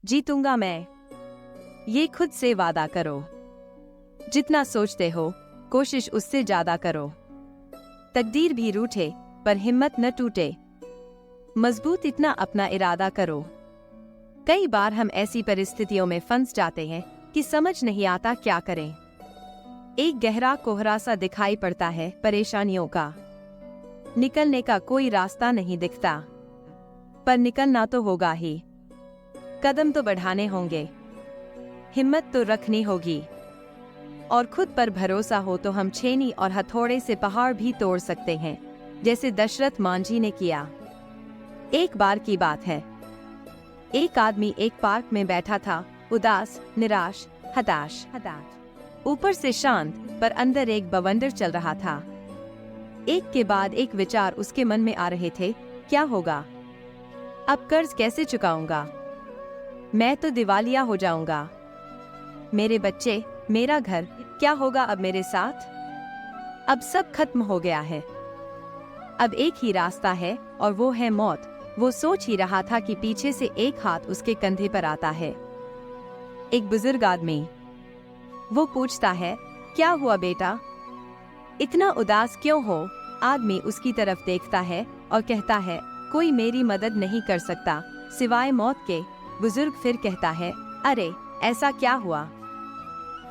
जीतूंगा मैं, ये खुद से वादा करो। जितना सोचते हो कोशिश उससे ज्यादा करो। तकदीर भी रूठे पर हिम्मत न टूटे, मजबूत इतना अपना इरादा करो। कई बार हम ऐसी परिस्थितियों में फंस जाते हैं कि समझ नहीं आता क्या करें। एक गहरा कोहरा सा दिखाई पड़ता है परेशानियों का, निकलने का कोई रास्ता नहीं दिखता, पर निकलना तो होगा ही। कदम तो बढ़ाने होंगे, हिम्मत तो रखनी होगी, और खुद पर भरोसा हो तो हम छेनी और हथौड़े से पहाड़ भी तोड़ सकते हैं, जैसे दशरथ मांझी ने किया। एक बार की बात है, एक आदमी एक पार्क में बैठा था, उदास, निराश, हताश। ऊपर से शांत पर अंदर एक बवंडर चल रहा था। एक के बाद एक विचार उसके मन में आ रहे थे। क्या होगा? अब कर्ज कैसे चुकाऊंगा? मैं तो दिवालिया हो जाऊंगा। मेरे बच्चे, मेरा घर, क्या होगा अब मेरे साथ? अब सब खत्म हो गया है। अब एक ही रास्ता है और वो है मौत। वो सोच ही रहा था कि पीछे से एक हाथ उसके कंधे पर आता है। एक बुजुर्ग आदमी। वो पूछता है, क्या हुआ बेटा? इतना उदास क्यों हो? आदमी उसकी तरफ देखता है और कहता है, कोई मेरी मदद नहीं कर सकता सिवाय मौत के। बुजुर्ग फिर कहता है, अरे ऐसा क्या हुआ?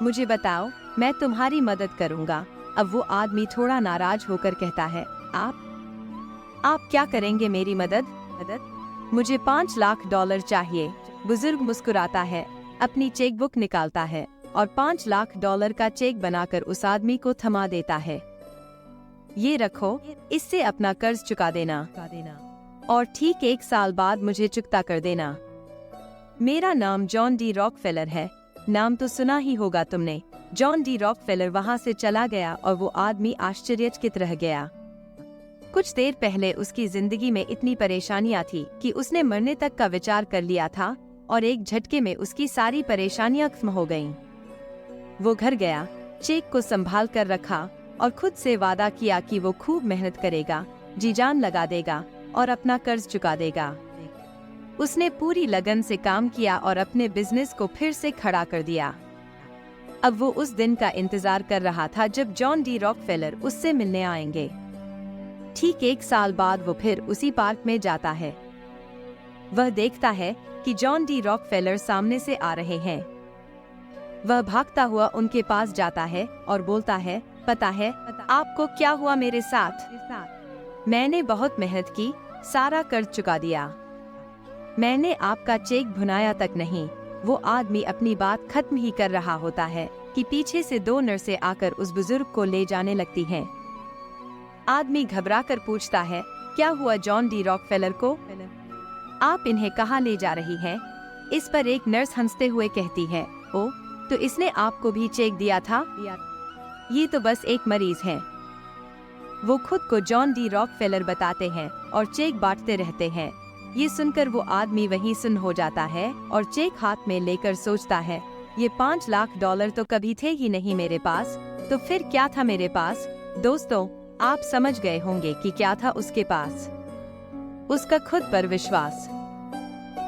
मुझे बताओ, मैं तुम्हारी मदद करूंगा। अब वो आदमी थोड़ा नाराज होकर कहता है, आप क्या करेंगे मेरी मदद? मुझे $5 लाख चाहिए। बुजुर्ग मुस्कुराता है, अपनी चेकबुक निकालता है और $5 लाख का चेक बनाकर उस आदमी को थमा देता है। ये रखो, इससे अपना कर्ज चुका देना और ठीक 1 साल बाद मुझे चुकता कर देना। मेरा नाम जॉन डी रॉकफेलर है। नाम तो सुना ही होगा तुमने। जॉन डी रॉकफेलर वहां से चला गया और वो आदमी आश्चर्यचकित रह गया। कुछ देर पहले उसकी जिंदगी में इतनी परेशानियां थी कि उसने मरने तक का विचार कर लिया था और एक झटके में उसकी सारी परेशानियां खत्म हो गईं। वो घर गया, चेक को संभाल कर रखा और खुद से वादा किया कि वो खूब मेहनत करेगा, जी जान लगा देगा और अपना कर्ज चुका देगा। उसने पूरी लगन से काम किया और अपने बिजनेस को फिर से खड़ा कर दिया। अब वो उस दिन का इंतजार कर रहा था जब जॉन डी रॉकफेलर उससे मिलने आएंगे। ठीक 1 साल बाद वो फिर उसी पार्क में जाता है। वह देखता है कि जॉन डी रॉकफेलर सामने से आ रहे हैं। वह भागता हुआ उनके पास जाता है और बोलता है, पता है आपको क्या हुआ मेरे साथ? मैंने बहुत मेहनत की, सारा कर्ज चुका दिया। मैंने आपका चेक भुनाया तक नहीं। वो आदमी अपनी बात खत्म ही कर रहा होता है कि पीछे से 2 नर्सें आकर उस बुजुर्ग को ले जाने लगती हैं। आदमी घबराकर पूछता है, क्या हुआ जॉन डी रॉकफेलर को? आप इन्हें कहाँ ले जा रही हैं? इस पर एक नर्स हंसते हुए कहती है, ओ, तो इसने आपको भी चेक दिया था? ये तो बस एक मरीज है। वो खुद को जॉन डी रॉकफेलर बताते हैं और चेक बांटते रहते हैं। ये सुनकर वो आदमी वहीं सुन्न हो जाता है और चेक हाथ में लेकर सोचता है, ये $5 लाख तो कभी थे ही नहीं मेरे पास, तो फिर क्या था मेरे पास? दोस्तों, आप समझ गए होंगे कि क्या था उसके पास। उसका खुद पर विश्वास।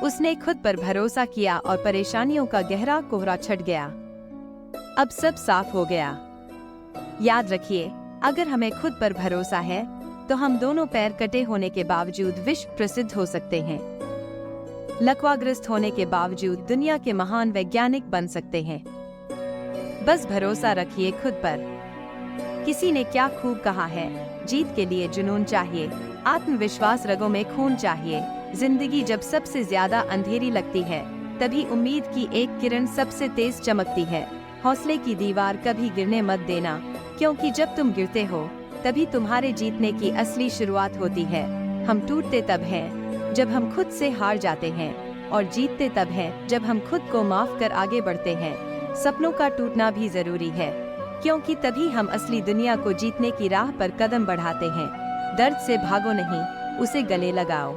उसने खुद पर भरोसा किया और परेशानियों का गहरा कोहरा छट गया। अब सब साफ हो गया। याद रखिए, अगर हमें खुद पर भरोसा है तो हम दोनों पैर कटे होने के बावजूद विश्व प्रसिद्ध हो सकते हैं। लकवाग्रस्त होने के बावजूद दुनिया के महान वैज्ञानिक बन सकते हैं। बस भरोसा रखिए खुद पर। किसी ने क्या खूब कहा है, जीत के लिए जुनून चाहिए, आत्मविश्वास रगों में खून चाहिए। जिंदगी जब सबसे ज्यादा अंधेरी लगती है, तभी उम्मीद की एक किरण सबसे तेज चमकती है। हौसले की दीवार कभी गिरने मत देना, क्योंकि जब तुम गिरते हो तभी तुम्हारे जीतने की असली शुरुआत होती है। हम टूटते तब हैं जब हम खुद से हार जाते हैं, और जीतते तब हैं जब हम खुद को माफ कर आगे बढ़ते हैं। सपनों का टूटना भी जरूरी है, क्योंकि तभी हम असली दुनिया को जीतने की राह पर कदम बढ़ाते हैं। दर्द से भागो नहीं, उसे गले लगाओ।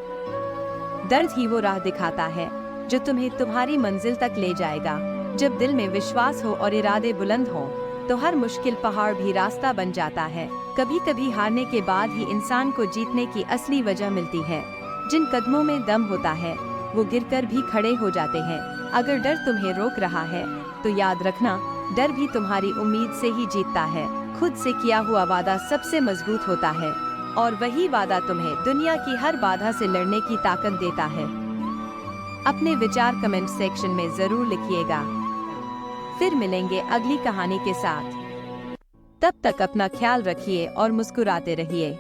दर्द ही वो राह दिखाता है जो तुम्हें तुम्हारी मंजिल तक ले जाएगा। जब दिल में विश्वास हो और इरादे बुलंद हो, तो हर मुश्किल पहाड़ भी रास्ता बन जाता है। कभी कभी हारने के बाद ही इंसान को जीतने की असली वजह मिलती है। जिन कदमों में दम होता है, वो गिरकर भी खड़े हो जाते हैं। अगर डर तुम्हें रोक रहा है तो याद रखना, डर भी तुम्हारी उम्मीद से ही जीतता है। खुद से किया हुआ वादा सबसे मजबूत होता है और वही वादा तुम्हें दुनिया की हर बाधा से लड़ने की ताकत देता है। अपने विचार कमेंट सेक्शन में जरूर लिखिएगा। फिर मिलेंगे अगली कहानी के साथ। तब तक अपना ख्याल रखिए और मुस्कुराते रहिए।